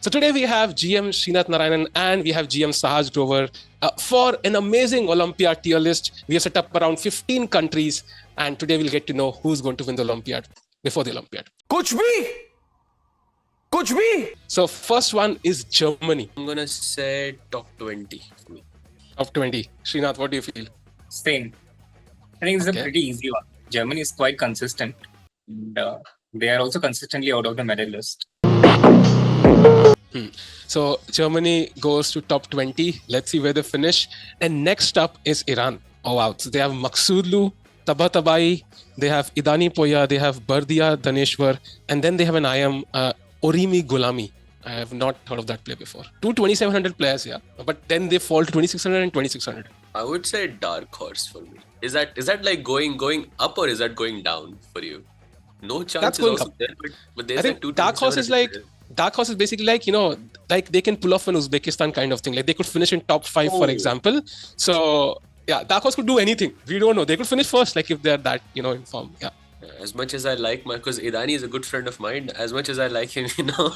So today we have GM Srinath Narayanan and we have GM Sahaj Grover for an amazing Olympiad tier list. We have set up around 15 countries and today we'll get to know who's going to win the Olympiad before the Olympiad. कुछ भी. So first one is Germany. I'm gonna say top 20 for me. Top 20. Srinath, what do you feel? Same. I think it's a pretty easy one. Germany is quite consistent. And, they are also consistently out of the medal list. So Germany goes to top 20. Let's see where they finish. And next up is Iran. Oh wow. So they have Maqsoodlu, Tabatabai, they have Idani Poya, they have Bardia Daneshwar, and then they have an IM Orimi Gulami. I have not heard of that player before. Two 2,700 players, yeah. But then they fall to 2,600 and 2,600. I would say dark horse for me. Is that like going up or is that going down for you? No chance That's is going also up. there, but there's I think like two dark horse is like dark horse is basically like, you know, like they can pull off an Uzbekistan kind of thing. Like they could finish in top 5, for example. So yeah, dark horse could do anything. We don't know. They could finish first, like if they're that, you know, in form. Yeah. As much as I like because Idani is a good friend of mine, as much as I like him, you know,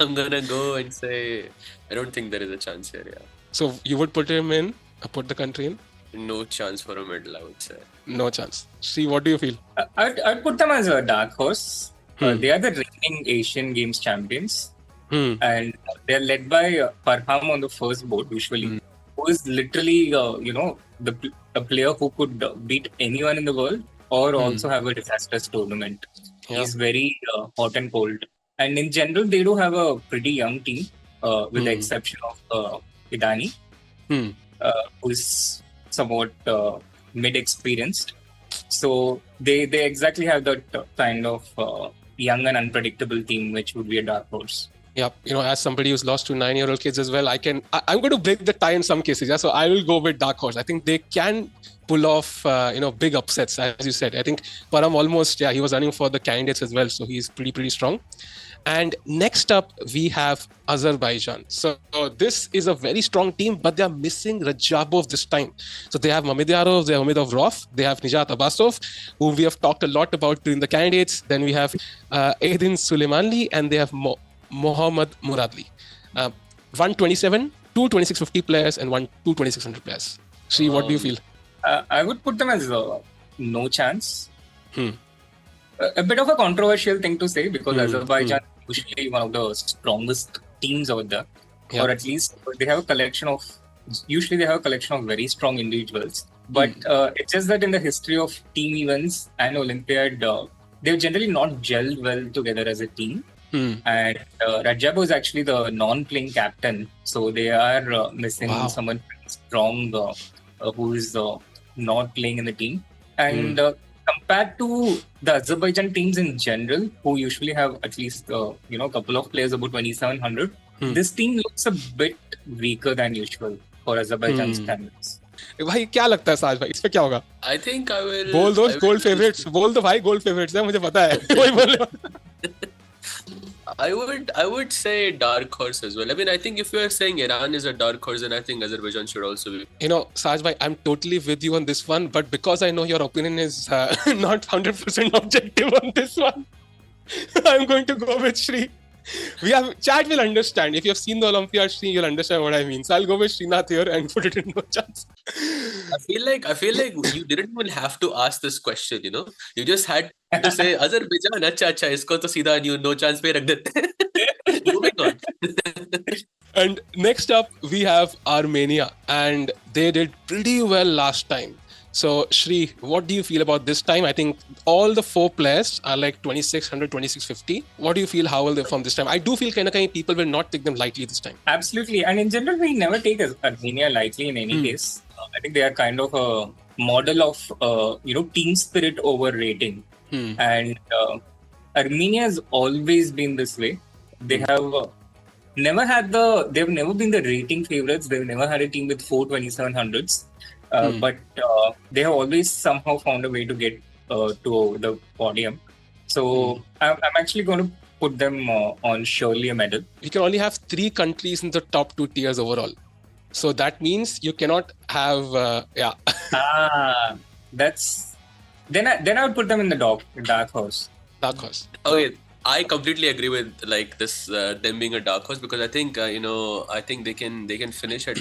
I'm gonna go and say I don't think there is a chance here. Yeah. So you would put him in, put the country in? No chance for a medal, I would say. No chance. See, what do you feel? I'd put them as a dark horse. They are the reigning Asian Games champions. And they're led by Parham on the first board, usually, who is literally, a player who could beat anyone in the world or also have a disastrous tournament. Yeah. He's very hot and cold. And in general, they do have a pretty young team, with the exception of Idani, who is somewhat mid-experienced. So they exactly have that kind of young and unpredictable team, which would be a dark horse. Yeah, you know, as somebody who's lost to 9-year-old kids as well, I'm going to break the tie in some cases. Yeah, so I will go with dark horse. I think they can pull off, big upsets, as you said. I think Param almost, he was running for the candidates as well, so he's pretty strong. And next up, we have Azerbaijan. So this is a very strong team, but they are missing Rajabov this time. So they have Mamediyarov, they have Mamedov Rov, they have Nijat Abbasov, who we have talked a lot about during the candidates. Then we have Edin Suleimanli, and they have Mohammad Muradli. 127, 2 2650 players, and 2 2600 players. See, what do you feel? I would put them as no chance. A bit of a controversial thing to say because Azerbaijan is usually one of the strongest teams out there, or at least they have a collection of very strong individuals. But it's just that in the history of team events and Olympiad, they've generally not gelled well together as a team. And Rajabov is actually the non-playing captain, so they are missing someone strong who is not playing in the team. And compared to the Azerbaijan teams in general, who usually have at least a couple of players about 2,700, this team looks a bit weaker than usual for Azerbaijan standards. भाई क्या लगता है साज भाई इसमें क्या होगा? I think I will. बोल दो gold favorites. बोल दो भाई gold favorites है मुझे पता है. कोई बोले. I would say dark horse as well. I mean, I think if you are saying Iran is a dark horse, then I think Azerbaijan should also be. You know, Saj bhai, I'm totally with you on this one, but because I know your opinion is not 100% objective on this one, I'm going to go with Shri. Chat will understand. If you have seen the Olympiad, Shri, you'll understand what I mean. So I'll go with Srinath here and put it in no chance. I feel like you didn't even have to ask this question, you know. You just had to say Azerbaijan, acha, isko to seedha no chance pe rakh dete. Moving on. And next up, we have Armenia, and they did pretty well last time. So, Shri, what do you feel about this time? I think all the 4 players are like 2,600, 2,650. What do you feel? How will they perform this time? I do feel kind of people will not take them lightly this time. Absolutely. And in general, we never take Armenia lightly in any case. I think they are kind of a model of, team spirit over rating. And Armenia has always been this way. They have they've never been the rating favorites. They've never had a team with 4 2700s. But they have always somehow found a way to get to the podium. So I'm actually going to put them on surely a medal. We can only have 3 countries in the top 2 tiers overall. So that means you cannot have, Then I would put them in the dark horse. Dark horse. Okay, I completely agree with like this them being a dark horse because I think I think they can finish at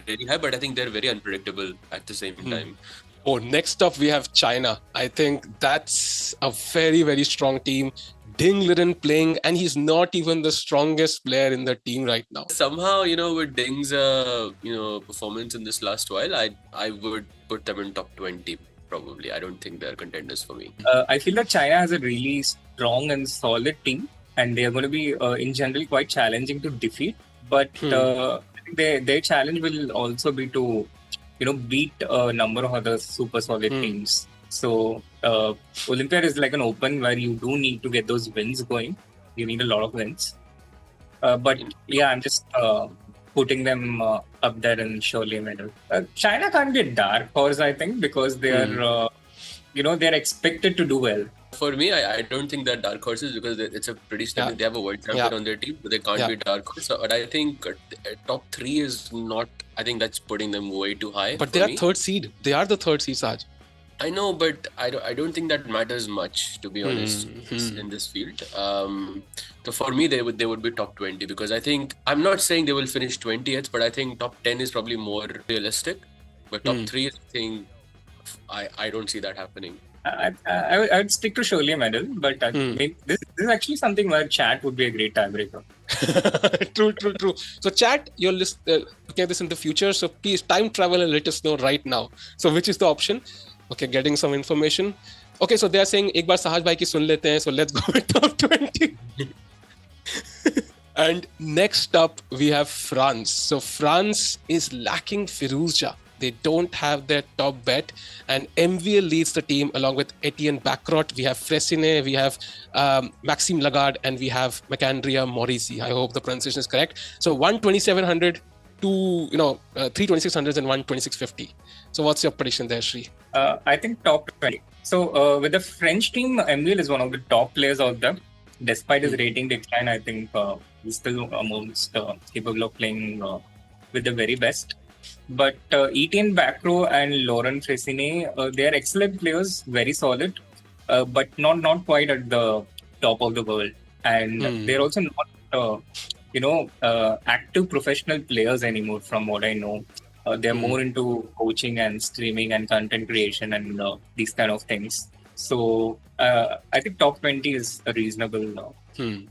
really high, but I think they're very unpredictable at the same time. Oh, next up we have China. I think that's a very, very strong team. Ding Liren playing, and he's not even the strongest player in the team right now. Somehow, with Ding's performance in this last while, I would put them in top 20 probably. I don't think they're contenders for me. I feel that China has a really strong and solid team, and they are going to be in general quite challenging to defeat. But I think their challenge will also be to beat a number of other super solid teams. So Olympiad is like an open where you do need to get those wins going. You need a lot of wins. But yeah, I'm just putting them up there and surely a medal. China can't be a dark horse, I think, because they are, they're expected to do well. For me, I don't think they're dark horses because it's a pretty stable. They have a world champion on their team, but they can't be dark horse. But I think top 3 is not. I think that's putting them way too high. But they are third seed. They are the third seed, Saj. I know, but I don't think that matters much, to be honest, in this field. So for me, they would be top 20 because I think I'm not saying they will finish 20th, but I think top 10 is probably more realistic. But top 3 is, I think, I don't see that happening. I would stick to surely a medal, but this is actually something where chat would be a great tiebreaker. True. So chat, you're looking at this in the future. So please time travel and let us know right now. So which is the option? Okay, getting some information. Okay, so they are saying एक बार Sahaj bhai की सुन लेते हैं. So let's go with top 20. And next up we have France. So France is lacking Firouzja. They don't have their top bet, and MVL leads the team along with Etienne Bacrot. We have Fressinet, we have Maxime Lagarde, and we have Macandrea Morisi. I hope the pronunciation is correct. So 12700 to 32600 and 12650. So what's your prediction there, Shri? I think top 20. So with the French team, MVL is one of the top players out there. Despite his rating decline, I think he's still amongst capable of playing with the very best. But Etienne Bacrot and Laurent Fressinet, they are excellent players, very solid, but not quite at the top of the world. And they're also not, active professional players anymore, from what I know. They're more into coaching and streaming and content creation and these kind of things. So I think top 20 is a reasonable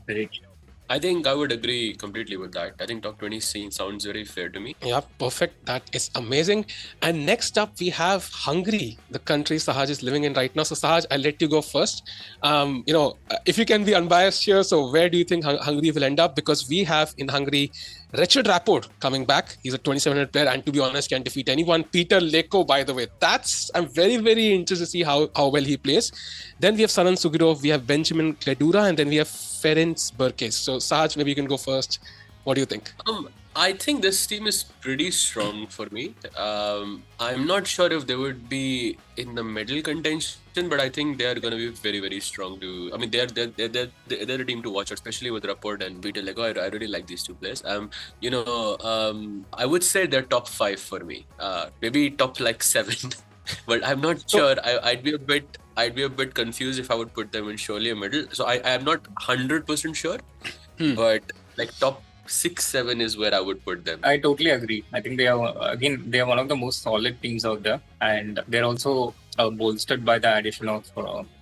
prediction. I think I would agree completely with that. I think top 20 scene sounds very fair to me. Yeah, perfect. That is amazing. And next up, we have Hungary, the country Sahaj is living in right now. So Sahaj, I'll let you go first. If you can be unbiased here, so where do you think Hungary will end up? Because we have in Hungary, Richard Rapport coming back. He's a 2700 player and to be honest, can defeat anyone. Peter Leko, by the way. I'm very, very interested to see how well he plays. Then we have Saran Sugirov, we have Benjamin Kledura, and then we have Ferenc Berkes. So Sahaj, maybe you can go first. What do you think? I think this team is pretty strong for me. I'm not sure if they would be in the medal contention, but I think they are going to be very, very strong too. I mean, they're a team to watch, especially with Rapport and Peter Leko. I really like these two players. I would say they're top 5 for me. Maybe top like 7, but I'm not sure. I'd be a bit confused if I would put them in surely a medal. So I am not 100% sure, but like top 6-7 is where I would put them. I totally agree. I think they are one of the most solid teams out there, and they're also bolstered by the addition of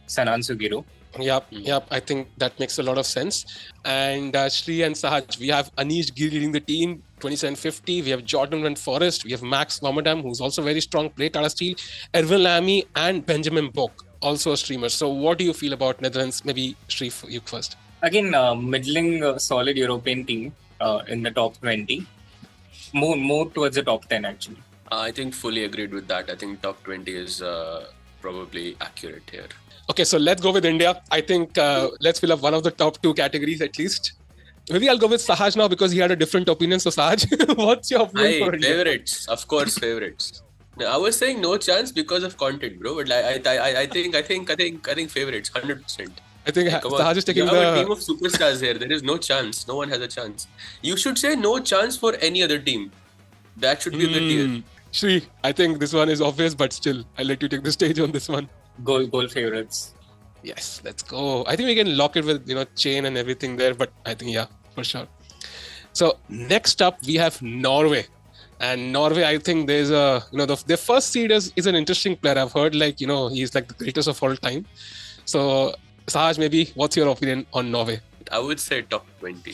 Saran Sugirov. Yep. I think that makes a lot of sense. And Shri and Sahaj, we have Anish Giri leading the team, 2750. We have Jordan Van Forest. We have Max Vomadam, who's also very strong, play Tata Steel. Erwin Lamy and Benjamin Bok, also a streamer. So what do you feel about Netherlands? Maybe Shri, you first. Again, middling solid European team in the top 20. More towards the top 10 actually. I think fully agreed with that. I think top 20 is probably accurate here. Okay, so let's go with India. I think let's fill up one of the top 2 categories at least. Maybe I'll go with Sahaj now because he had a different opinion. So Sahaj, what's your opinion for India? Favorites, of course, favorites. I was saying no chance because of content, bro. But I think favorites, 100%. I think Sahaj is taking you have a team of superstars here. There is no chance. No one has a chance. You should say no chance for any other team. That should be the deal. Shri, I think this one is obvious, but still, I'll let you take the stage on this one. Goal favorites. Yes, let's go. I think we can lock it with, chain and everything there, but I think, yeah, for sure. So next up, we have Norway. And Norway, I think there's their first seed is an interesting player. I've heard he's like the greatest of all time. So Sahaj, maybe what's your opinion on Norway? I would say top 20.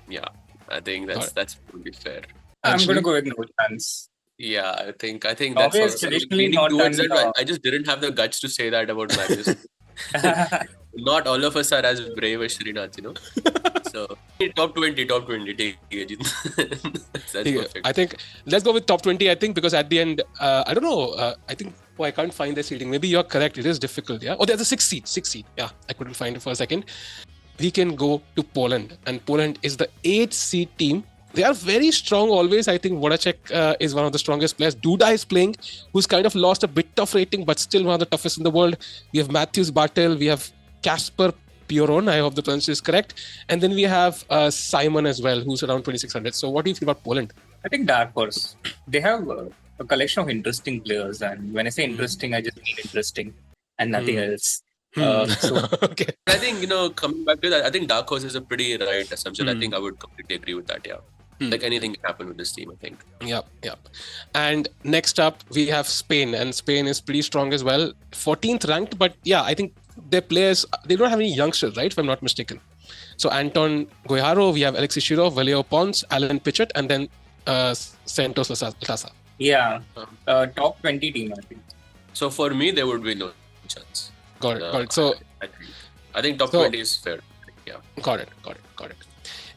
Yeah, I think that's pretty fair. I'm going to go with no chance. Yeah, I think Norway that's is also traditionally leaning not towards done, that. I just didn't have the guts to say that about matches. Not all of us are as brave as Srinath, So top 20, take it. That's perfect. I think let's go with top 20. I think because at the end, I don't know. I think I can't find the seeding. Maybe you're correct. It is difficult. Yeah. Oh, there's a 6th seed. Yeah, I couldn't find it for a second. We can go to Poland, and Poland is the 8th seed team. They are very strong always. I think Vodacek is one of the strongest players. Duda is playing, who's kind of lost a bit of rating, but still one of the toughest in the world. We have Matthews Bartel. We have Kasper Pioron. I hope the pronunciation is correct. And then we have Simon as well, who's around 2600. So what do you feel about Poland? I think dark horse. They have a collection of interesting players. And when I say interesting, I just mean interesting and nothing else. Okay. I think, coming back to that, I think dark horse is a pretty right assumption. I think I would completely agree with that, yeah. Like anything can happen with this team, I think. Yeah. And next up, we have Spain. And Spain is pretty strong as well. 14th ranked, but yeah, I think their players, they don't have any youngsters, right? If I'm not mistaken. So Anton Guijaro, we have Alexis Shirov, Valeo Pons, Alan Pitchett, and then Santos Lasa. Yeah, top 20 team, I think. So for me, there would be no chance. Got it. So I think top 20 is fair. Yeah. Got it.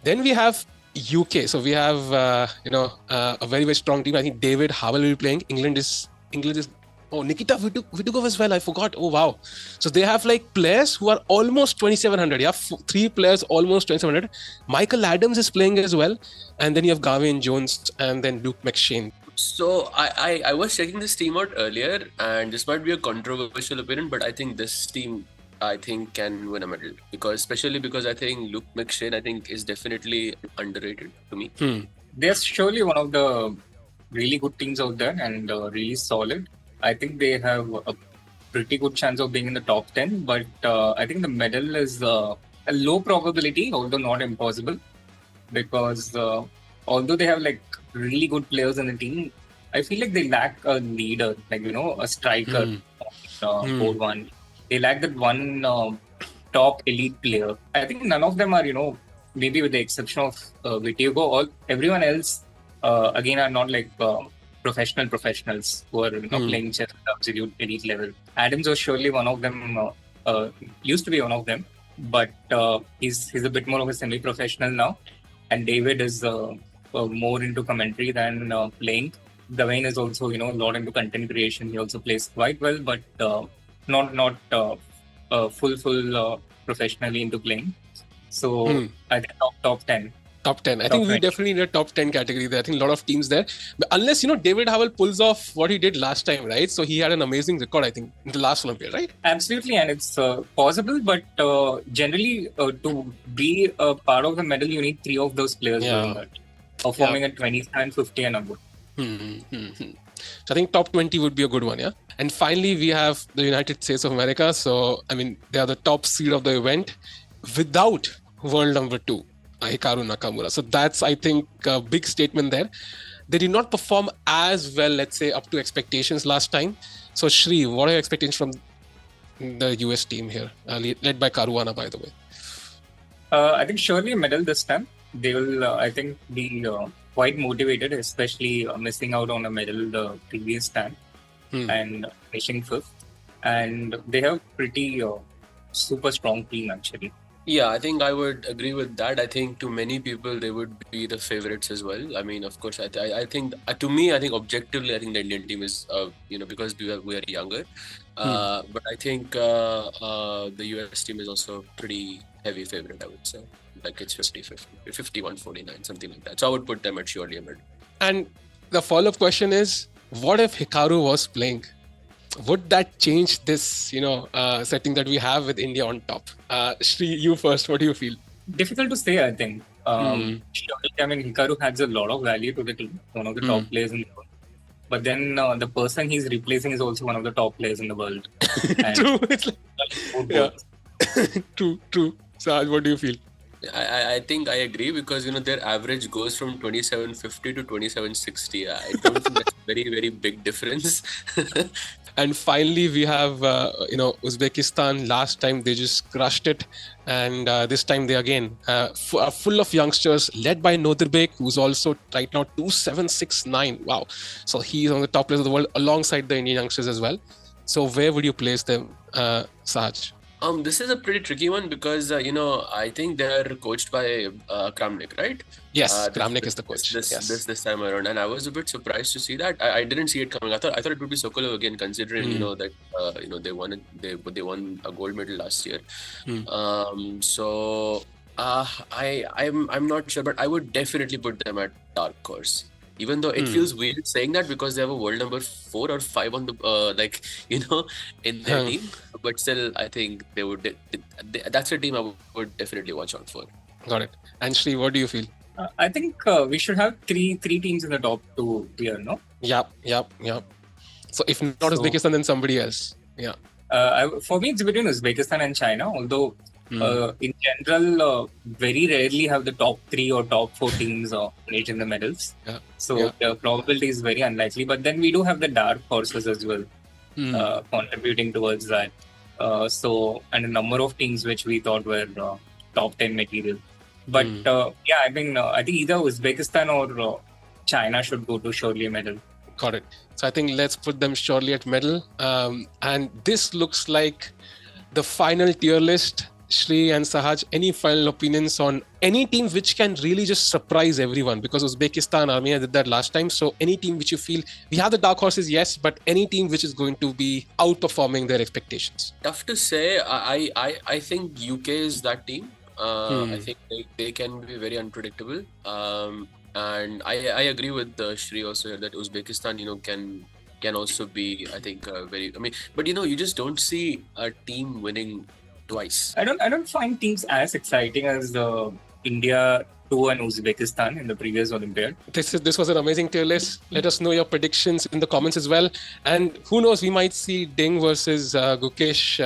Then we have UK. So we have a very, very strong team. I think David Howell will be playing. England is Nikita Vidukov as well. I forgot. Oh wow. So they have like players who are almost 2700. Yeah, 3 players almost 2700. Michael Adams is playing as well, and then you have Gavin Jones and then Luke McShane. So I was checking this team out earlier, and this might be a controversial opinion, but I think this team can win a medal especially because I think Luke McShane is definitely underrated to me. They're surely one of the really good teams out there and really solid. I think they have a pretty good chance of being in the top 10, but I think the medal is a low probability, although not impossible, because although they have like really good players in the team, I feel like they lack a leader, like, a striker on board one. They lack that one top elite player. I think none of them are, maybe with the exception of Vitiugo, everyone else, again, are not like professionals who are playing chess at absolute elite level. Adams was surely one of them, used to be one of them, but he's a bit more of a semi-professional now. And David is more into commentary than playing. Dwayne is also, a lot into content creation. He also plays quite well, but not full professionally into playing. So I think top 10. Top 10. I think we definitely need a top 10 category there. I think a lot of teams there. But unless, David Howell pulls off what he did last time, right? So he had an amazing record, I think, in the last Olympiad, right? Absolutely. And it's possible. But generally, to be a part of the medal, you need 3 of those players doing that, performing at 27, 50 and above. So I think top 20 would be a good one, yeah? And finally, we have the United States of America. So, they are the top seed of the event without world number 2. Hikaru Nakamura. So that's, I think, a big statement there. They did not perform as well, let's say, up to expectations last time. So Shri, what are your expectations from the US team here, led by Caruana, by the way? I think surely a medal this time. They will, I think, be quite motivated, especially missing out on a medal the previous time and finishing 5th. And they have pretty super strong team, actually. Yeah, I think I would agree with that. I think to many people, they would be the favorites as well. Of course, I think, to me, I think objectively, I think the Indian team is, because we are younger. But I think the US team is also pretty heavy favorite, I would say. Like it's 50-50, 51-49, something like that. So I would put them at surely a medal. And the follow-up question is, what if Hikaru was playing? Would that change this, setting that we have with India on top? Shri, you first. What do you feel? Difficult to say, I think. Hikaru adds a lot of value to the team. One of the top players in the world. But then the person he's replacing is also one of the top players in the world. And True. It's like Yeah. True. Saj, what do you feel? I think I agree because their average goes from 2750 to 2760. I don't think that's a very very big difference. And finally, we have Uzbekistan. Last time they just crushed it, and this time they again are full of youngsters, led by Nodirbek, who's also right now 2769. Wow! So he's on the top list of the world alongside the Indian youngsters as well. So where would you place them, Saj? This is a pretty tricky one because I think they're coached by Kramnik, right? Yes, Kramnik is the coach. This time around, and I was a bit surprised to see that. I didn't see it coming. I thought it would be Sokolov again, considering that they won a gold medal last year. So I'm not sure, but I would definitely put them at dark horse. Even though it feels weird saying that because they have a world number 4 or 5 on the in their team, but still I think they would. That's a team I would definitely watch out for. Got it. And Shri, what do you feel? I think we should have three teams in the top 2 here, no? Yep. So if not Uzbekistan, then somebody else. Yeah. For me, it's between Uzbekistan and China. Although in general, very rarely have the top 3 or top 4 teams managed in the medals. Yeah. So the probability is very unlikely. But then we do have the dark horses as well, contributing towards that. And a number of teams which we thought were top 10 material. But I think either Uzbekistan or China should go to surely a medal. Got it. So I think let's put them surely at medal. And this looks like the final tier list. Shri and Sahaj, any final opinions on any team which can really just surprise everyone? Because Uzbekistan, Armenia did that last time. So any team which you feel, we have the dark horses, yes, but any team which is going to be outperforming their expectations? Tough to say. I think UK is that team. I think they can be very unpredictable. And I agree with Shri also here that Uzbekistan, can also be, I think, but you just don't see a team winning twice. I don't find teams as exciting as India 2 and Uzbekistan in the previous Olympiad. This was an amazing tier list. Let us know your predictions in the comments as well. And who knows, we might see Ding versus Gukesh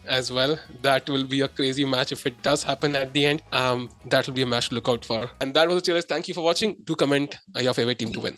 as well. That will be a crazy match if it does happen at the end. That will be a match to look out for. And that was the tier list. Thank you for watching. Do comment your favorite team to win.